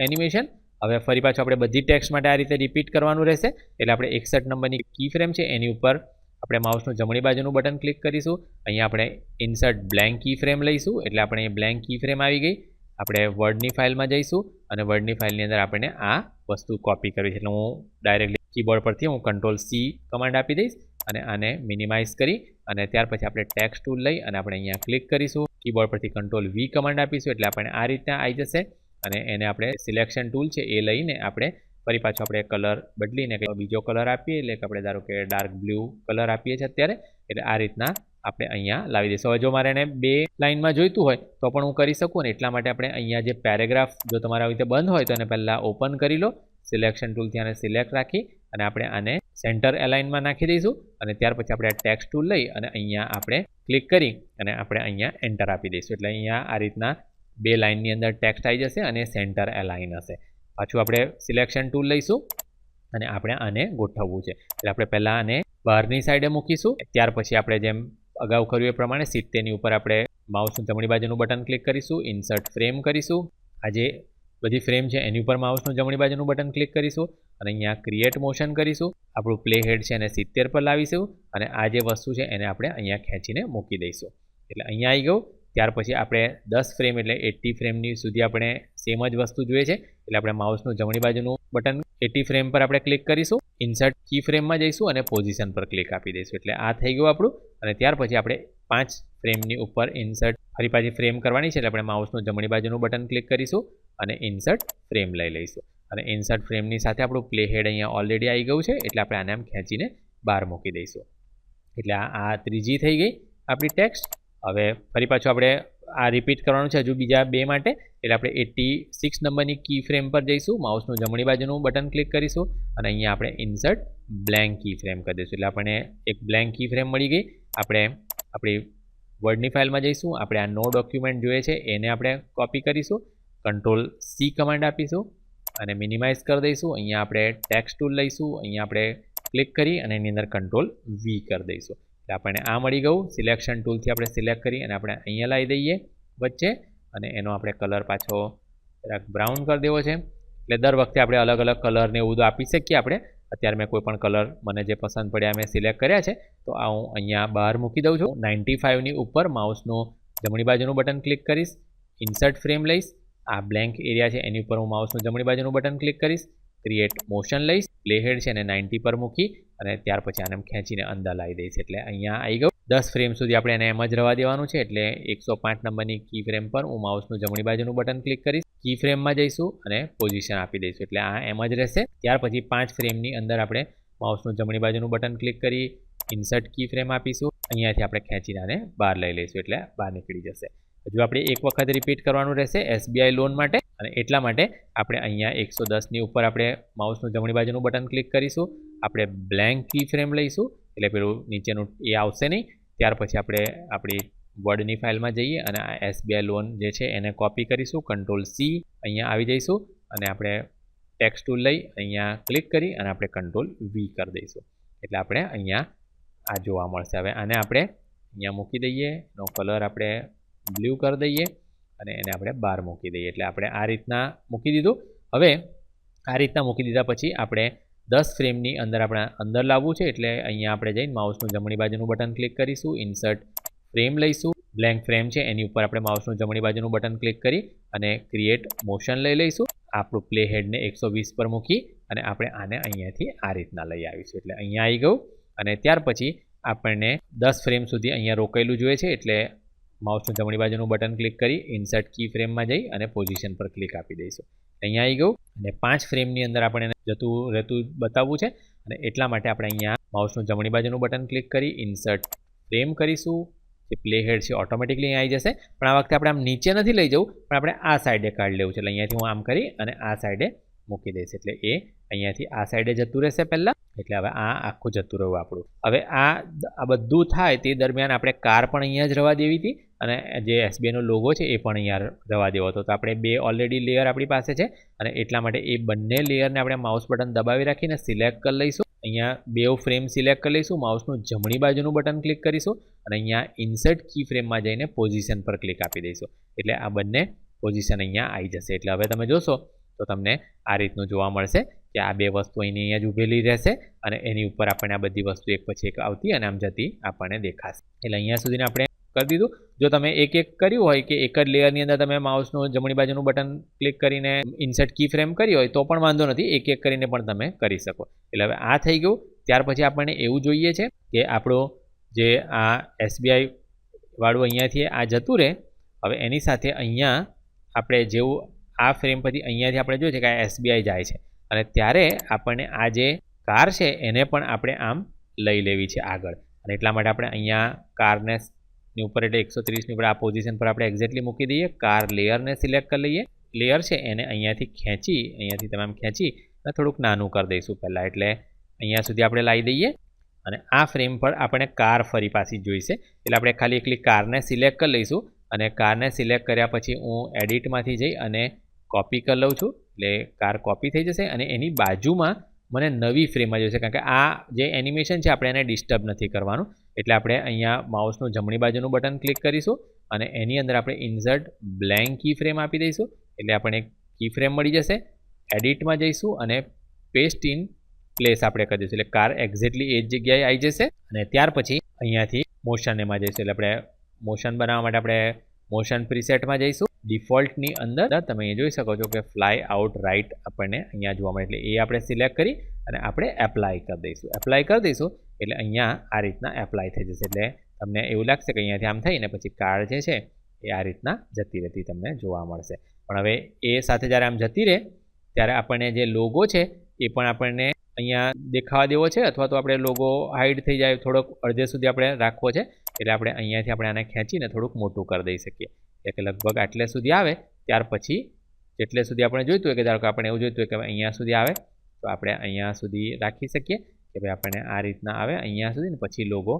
એનિમેશન. હવે ફરી પાછું આપણે બધી ટેક્સ્ટ માટે આ રીતે રિપીટ કરવાનું રહેશે. એટલે આપણે 61 નંબરની કી ફ્રેમ છે એની ઉપર આપણે માઉસનું જમણી બાજુનું બટન ક્લિક કરીશું. અહીંયા આપણે ઇન્સર્ટ બ્લેન્ક કી ફ્રેમ લઈશું એટલે આપણે અહીં બ્લેન્ક કી ફ્રેમ આવી ગઈ. આપણે વર્ડની ફાઇલમાં જઈશું અને વર્ડની ફાઇલની અંદર આપણે આ વસ્તુ કોપી કરવી છે એટલે હું ડાયરેક્ટલી કીબોર્ડ પરથી હું Ctrl+C કમાન્ડ આપી દઈશ અને આને મિનિમાઇઝ કરી અને ત્યાર પછી આપણે ટેક્સ્ટ ટૂલ લઈ અને આપણે અહીંયા ક્લિક કરીશું. કીબોર્ડ પરથી Ctrl+V કમાન્ડ આપીશું એટલે આપણે આ રીતના આવી જશે અને એને આપણે સિલેક્શન ટૂલ છે એ લઈને આપણે ફરી પાછો આપણે કલર બદલીને બીજો કલર આપીએ એટલે કે આપણે ધારો કે ડાર્ક બ્લુ કલર આપીએ છીએ અત્યારે. એટલે આ રીતના આપણે અહીંયા લાવી દઈશું. હવે જો મારે એને 2 લાઇનમાં જોઈતું હોય તો પણ હું કરી શકું ને એટલા માટે આપણે અહીંયા જે પેરેગ્રાફ જો તમારા આવી રીતે બંધ હોય તો એને પહેલાં ઓપન કરી લો. સિલેક્શન ટૂલથી આને સિલેક્ટ રાખી અને આપણે આને સેન્ટર એલાઇનમાં નાખી દઈશું અને ત્યાર પછી આપણે આ ટેક્સ્ટ ટૂલ લઈ અને અહીંયા આપણે ક્લિક કરી અને આપણે અહીંયા એન્ટર આપી દઈશું. એટલે અહીંયા આ રીતના 2 લાઇનની અંદર ટેક્સ્ટ આવી જશે અને સેન્ટર એલાઇન હશે. પાછું આપણે સિલેક્શન ટૂલ લઈશું અને આપણે આને ગોઠવવું છે. એટલે આપણે પહેલાં આને બહારની સાઈડે મૂકીશું. ત્યાર પછી આપણે જેમ અગાઉ કર્યું એ પ્રમાણે 70ની ઉપર આપણે માઉસનું જમણી બાજુનું બટન ક્લિક કરીશું. ઇન્સર્ટ ફ્રેમ કરીશું. આ જે બધી ફ્રેમ છે એની ઉપર માઉસનું જમણી બાજુનું બટન ક્લિક કરીશું અને અહીંયા ક્રિએટ મોશન કરીશું. આપણું પ્લે હેડ છે એને 70 પર લાવીશું અને આ જે વસ્તુ છે એને આપણે અહીંયા ખેંચીને મૂકી દઈશું. એટલે અહીંયા આવી ગયું. ત્યાર પછી આપણે 10 ફ્રેમ એટલે 80 ફ્રેમની સુધી આપણે સેમ જ વસ્તુ જોઈએ છે એટલે આપણે માઉસનું જમણી બાજુનું બટન 80 ફ્રેમ પર આપણે ક્લિક કરીશું. ઇન્સર્ટ કી ફ્રેમમાં જઈશું અને પોઝિશન પર ક્લિક આપી દઈશું. એટલે આ થઈ ગયું આપણું. અને ત્યાર પછી આપણે 5 ફ્રેમની ઉપર ઇન્સર્ટ ફરી પાછી ફ્રેમ કરવાની છે એટલે આપણે માઉસનું જમણી બાજુનું બટન ક્લિક કરીશું અને ઇન્સર્ટ ફ્રેમ લઈ લઈશું. અને ઇન્સર્ટ ફ્રેમની સાથે આપણું પ્લે હેડ અહીંયા ઓલરેડી આવી ગયું છે એટલે આપણે આને આમ ખેંચીને બહાર મૂકી દઈશું. એટલે આ ત્રીજી થઈ ગઈ આપણી ટેક્સ્ટ. હવે ફરી પાછું આપણે આ રિપીટ કરવાનું છે હજુ બીજા 2 માટે. એટલે આપણે 86 નંબરની કી ફ્રેમ પર જઈશું. માઉસનું જમણી બાજુનું બટન ક્લિક કરીશું અને અહીંયા આપણે ઇન્સર્ટ બ્લેન્ક કી ફ્રેમ કરી દઈશું. એટલે આપણને એક બ્લેન્ક કી ફ્રેમ મળી ગઈ. આપણે આપણી વર્ડની ફાઇલમાં જઈશું. આપણે આ નો ડોક્યુમેન્ટ જોઈએ છે એને આપણે કોપી કરીશું. Ctrl+C કમાન્ડ આપીશું અને મિનિમાઇઝ કરી દઈશું. અહીંયા આપણે ટેક્સ્ટ ટૂલ લઈશું. અહીંયા આપણે ક્લિક કરી અને એની અંદર Ctrl+V કરી દઈશું. એટલે આપણને આ મળી ગયું. સિલેક્શન ટૂલથી આપણે સિલેક્ટ કરી અને આપણે અહીંયા લાવી દઈએ વચ્ચે અને એનો આપણે કલર પાછો જરાક બ્રાઉન કરી દેવો છે. એટલે દર વખતે આપણે અલગ અલગ કલરને એવું બધું આપી શકીએ આપણે. અત્યારે મેં કોઈ પણ કલર મને જે પસંદ પડ્યા મેં સિલેક્ટ કર્યા છે તો આ હું અહીંયા બહાર મૂકી દઉં છું. 95ની ઉપર માઉસનું જમણી બાજુનું બટન ક્લિક કરીશ. ઇન્સર્ટ ફ્રેમ લઈશ. આ બ્લેન્ક એરિયા છે એની ઉપર હું માઉસનું જમણી બાજુનું બટન ક્લિક કરીશ. ક્રિએટ મોશન લઈશ. પ્લે હેડ છે એને 90 પર મૂકી અને ત્યાર પછી આને ખેંચીને અંદર લાવી દઈશ. એટલે અહીંયા આવી ગયું. 10 ફ્રેમ સુધી આપણે એને એમ જ રહેવા દેવાનું છે. એટલે 105 નંબરની કી ફ્રેમ પર હું માઉસનું જમણી બાજુનું બટન ક્લિક કરીશ. કી ફ્રેમમાં જઈશું અને પોઝિશન આપી દઈશું. એટલે આ એમ જ રહેશે. ત્યાર પછી 5 ફ્રેમની અંદર આપણે માઉસનું જમણી બાજુનું બટન ક્લિક કરી ઇન્સર્ટ કી ફ્રેમ આપીશું. અહીંયાથી આપણે ખેંચીને આને બહાર લઈ લઈશું એટલે બહાર નીકળી જશે. હજુ આપણે એક વખત રિપીટ કરવાનું રહેશે SBI લોન માટે અને એટલા માટે આપણે અહીંયા 110ની ઉપર આપણે માઉસનું જમણી બાજુનું બટન ક્લિક કરીશું. આપણે બ્લેન્ક કી ફ્રેમ લઈશું એટલે પેલું નીચેનું એ આવશે નહીં. ત્યાર પછી આપણે આપણી વર્ડની ફાઇલમાં જઈએ અને આ SBI લોન જે છે એને કોપી કરીશું. Ctrl+C અહીંયા આવી જઈશું અને આપણે ટેક્સ્ટ ટૂલ લઈ અહીંયા ક્લિક કરી અને આપણે Ctrl+V કરી દઈશું. એટલે આપણે અહીંયા આ જોવા મળશે. હવે આને આપણે અહીંયા મૂકી દઈએ. એનો કલર આપણે બ્લુ કરી દઈએ અને એને આપણે બહાર મૂકી દઈએ. એટલે આપણે આ રીતના મૂકી દીધું. હવે આ રીતના મૂકી દીધા પછી આપણે 10 ફ્રેમની અંદર આપણે અંદર લાવવું છે. એટલે અહીંયા આપણે જઈને માઉસનું જમણી બાજુનું બટન ક્લિક કરીશું. ઇન્સર્ટ ફ્રેમ લઈશું. બ્લેન્ક ફ્રેમ છે એની ઉપર આપણે માઉસનું જમણી બાજુનું બટન ક્લિક કરી અને ક્રિએટ મોશન લઈ લઈશું. આપણું પ્લે હેડને 120 પર મૂકી અને આપણે આને અહીંયાથી આ રીતના લઈ આવીશું. એટલે અહીંયા આવી ગયું. અને ત્યાર પછી આપણને 10 ફ્રેમ સુધી અહીંયા રોકાયેલું જોઈએ છે. એટલે માઉસનું જમણી બાજુનું બટન ક્લિક કરી ઇન્સર્ટ કી ફ્રેમમાં જઈ અને પોઝિશન પર ક્લિક આપી દઈશું. અહીંયા આવી ગયું. અને 5 ફ્રેમની અંદર આપણે જતું રહેતું બતાવવું છે અને એટલા માટે આપણે અહીંયા માઉસનું જમણી બાજુનું બટન ક્લિક કરી ઇન્સર્ટ ફ્રેમ કરીશું. જે પ્લે હેડ છે ઓટોમેટિકલી આવી જશે. પણ આ વખતે આપણે આમ નીચે નથી લઈ જવું પણ આપણે આ સાઈડે કાઢી લેવું છે. એટલે અહીંયાથી હું આમ કરી અને આ સાઈડે મૂકી દઈશ એટલે એ અહીંયાથી આ સાઈડે જતું રહેશે પહેલાં. એટલે હવે આ આખું જતું રહ્યું આપણું. હવે આ બધું થાય તે દરમિયાન આપણે કાર પણ અહીંયા જ રવા દેવી હતી અને જે એસબીઆઈનો લોગો છે એ પણ અહીંયા રવા દેવો હતો. તો આપણે બે ઓલરેડી લેયર આપણી પાસે છે અને એટલા માટે એ બંને લેયરને આપણે માઉસ બટન દબાવી રાખીને સિલેક્ટ કરી લઈશું. અહીંયા બે ફ્રેમ સિલેક્ટ કરી લઈશું. માઉસનું જમણી બાજુનું બટન ક્લિક કરીશું અને અહીંયા ઇન્સર્ટ કી ફ્રેમમાં જઈને પોઝિશન પર ક્લિક આપી દઈશું. એટલે આ બંને પોઝિશન અહીંયા આવી જશે. એટલે હવે તમે જોશો તો તમને આ રીતનું જોવા મળશે કે આ બે વસ્તુ અહીંની અહીંયા જ ઊભેલી રહેશે અને એની ઉપર આપણને આ બધી વસ્તુ એક પછી એક આવતી અને આમ જતી આપણને દેખાશે. એટલે અહીંયા સુધીને આપણે કરી દીધું. જો તમે એક એક કર્યું હોય કે એક જ લેયરની અંદર તમે માઉસનું જમણી બાજુનું બટન ક્લિક કરીને ઇન્સર્ટ કી ફ્રેમ કરી હોય તો પણ વાંધો નથી, એક એક કરીને પણ તમે કરી શકો. એટલે હવે આ થઈ ગયું. ત્યાર પછી આપણને એવું જોઈએ છે કે આપણો જે આ એસબીઆઈ વાળું અહીંયાથી આ જતું રહે. હવે એની સાથે અહીંયા આપણે જેવું આ ફ્રેમ પછી અહીંયાથી આપણે જોઈએ છે કે આ એસબીઆઈ જાય છે અને ત્યારે આપણને આ જે કાર છે એને પણ આપણે આમ લઈ લેવી છે આગળ. અને એટલા માટે આપણે અહીંયા કારને ઉપર એટલે 130ની ઉપર આ પોઝિશન પર આપણે એક્ઝેક્ટલી મૂકી દઈએ. કાર લેયરને સિલેક્ટ કરી લઈએ. લેયર છે એને અહીંયાથી તમે આમ ખેંચી અને થોડુંક નાનું કરી દઈશું પહેલાં. એટલે અહીંયા સુધી આપણે લાવી દઈએ અને આ ફ્રેમ પર આપણે કાર ફરી પાછી જોઈશે. એટલે આપણે ખાલી એકલી કારને સિલેક્ટ કરી લઈશું અને કારને સિલેક્ટ કર્યા પછી હું એડિટમાંથી જઈ અને કોપી કરી લઉં છું. એટલે કાર કોપી થઈ જશે અને એની બાજુમાં મને નવી ફ્રેમમાં જોઈશે કારણ કે આ જે એનિમેશન છે આપણે એને ડિસ્ટર્બ નથી કરવાનું. એટલે આપણે અહીંયા માઉસનું જમણી બાજુનું બટન ક્લિક કરીશું અને એની અંદર આપણે ઇન્સર્ટ બ્લેન્ક કી ફ્રેમ આપી દઈશું. એટલે આપણને કી ફ્રેમ મળી જશે. એડિટમાં જઈશું અને પેસ્ટ ઇન પ્લેસ આપણે કરી દઈશું. એટલે કાર એક્ઝેક્ટલી એ જ જગ્યાએ આવી જશે અને ત્યાર પછી અહીંયાથી મોશન એમાં જઈશું. એટલે આપણે મોશન બનાવવા માટે આપણે મોશન પ્રીસેટમાં જઈશું. ડિફોલ્ટની અંદર તમે એ જોઈ શકો છો કે ફ્લાય આઉટ રાઇટ આપણને અહીંયા જોવા મળે. એટલે એ આપણે સિલેક્ટ કરી અને આપણે એપ્લાય કરી દઈશું. એટલે અહીંયા આ રીતના એપ્લાય થઈ જશે. એટલે તમને એવું લાગશે કે અહીંયાથી આમ થઈને પછી કાર જે છે એ આ રીતના જતી રહેતી તમને જોવા મળશે. પણ હવે એ સાથે જ્યારે આમ જતી રહે ત્યારે આપણને જે લોગો છે એ પણ આપણને અહીંયા દેખાવા દેવો છે અથવા તો આપણે લોગો હાઈડ થઈ જાય થોડોક અડધે સુધી આપણે રાખવો છે. એટલે આપણે અહીંયાથી આપણે આને ખેંચીને થોડુંક મોટું કરી દઈ શકીએ. એટલે લગભગ આટલે સુધી આવે ત્યાર પછી જેટલે સુધી આપણે જોઈતું હોય કે ધારો કે આપણે એવું જોઈતું હોય કે અહીંયા સુધી આવે તો આપણે અહીંયા સુધી રાખી શકીએ કે ભાઈ આપણને આ રીતના આવે અહીંયા સુધી ને પછી લોગો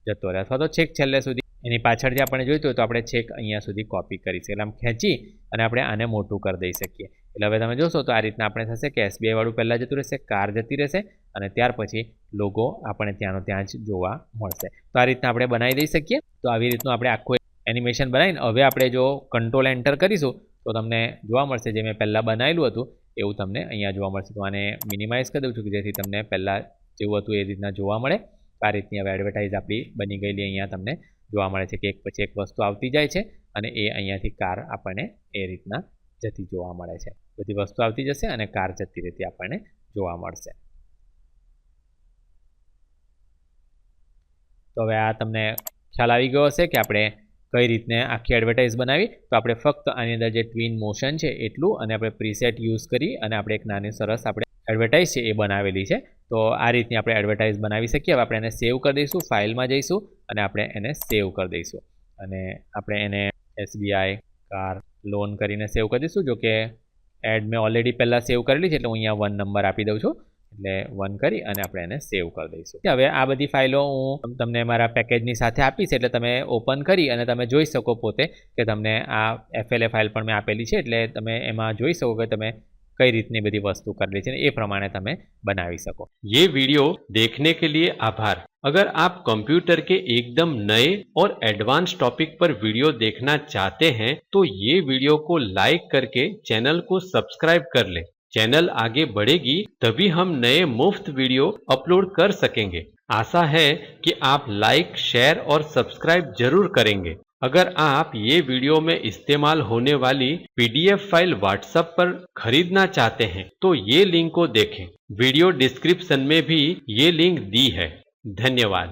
જતો રહે અથવા તો છેક છેલ્લે સુધી એની પાછળ જે આપણે જોઈતું હોય તો આપણે છેક અહીંયા સુધી કોપી કરી શકીએ. એટલે આમ ખેંચી અને આપણે આને મોટું કરી દઈ શકીએ. એટલે હવે તમે જોશો તો આ રીતના આપણે થશે કે એસબીઆઈ વાળું પહેલાં જતું રહેશે, કાર જતી રહેશે અને ત્યાર પછી લોગો આપણને ત્યાંનો ત્યાં જ જોવા મળશે. તો આ રીતના આપણે બનાવી દઈ શકીએ. તો આવી રીતનું આપણે આખું એનિમેશન બનાવીને હવે આપણે જો કંટ્રોલ એન્ટર કરીશું તો તમને જોવા મળશે જે મેં પહેલાં બનાવેલું હતું એવું તમને અહીંયા જોવા મળશે. તો આને મિનિમાઇઝ કરી દઉં છું કે જેથી તમને પહેલાં જેવું હતું એ રીતના જોવા મળે. આ રીતની હવે એડવર્ટાઇઝ આપણી બની ગયેલી અહીંયા તમને જોવા મળે છે કે એક પછી એક વસ્તુ આવતી જાય છે અને એ અહીંયાથી કાર આપણને એ રીતના જતી જોવા મળે છે. બધી વસ્તુ આવતી જશે અને કાર જતી રહેતી આપણને જોવા મળશે. તો હવે આ તમને ખ્યાલ આવી ગયો હશે કે આપણે કઈ રીતને આખી એડવર્ટાઇઝ બનાવી. તો આપણે ફક્ત આની અંદર જે ટ્વિન મોશન છે એટલું અને આપણે પ્રીસેટ યુઝ કરી અને આપણે એક નાની સરસ આપણે એડવર્ટાઇઝ છે એ બનાવેલી છે. તો આ રીતની આપણે એડવર્ટાઇઝ બનાવી શકીએ. હવે આપણે એને સેવ કરી દઈશું. ફાઇલમાં જઈશું અને આપણે એને સેવ કરી દઈશું અને આપણે એને એસબીઆઈ કાર લોન કરીને સેવ કરી દઈશું. જો કે એડ મેં ઓલરેડી પહેલાં સેવ કરેલી છે એટલે હું અહીંયા 1 નંબર આપી દઉં છું. એટલે 1 કરી અને આપણે એને સેવ કરી દઈશું. હવે આ બધી ફાઇલો હું તમને મારા પેકેજની સાથે આપીશ એટલે તમે ઓપન કરી અને તમે જોઈ શકો પોતે કે તમને આ FLA ફાઇલ પણ મેં આપેલી છે. એટલે તમે એમાં જોઈ શકો કે તમે कई रीतनी बड़ी वस्तु कर ली ए प्रमाणे तमे बनावी सको। ये वीडियो देखने के लिए आभार। अगर आप कंप्यूटर के एकदम नए और एडवांस टॉपिक पर वीडियो देखना चाहते हैं तो ये वीडियो को लाइक करके चैनल को सब्सक्राइब कर लें। चैनल आगे बढ़ेगी तभी हम नए मुफ्त वीडियो अपलोड कर सकेंगे। आशा है कि आप लाइक, शेयर और सब्सक्राइब जरूर करेंगे। अगर आप ये वीडियो में इस्तेमाल होने वाली PDF फाइल व्हाट्सएप पर खरीदना चाहते हैं तो ये लिंक को देखें। वीडियो डिस्क्रिप्शन में भी ये लिंक दी है। धन्यवाद।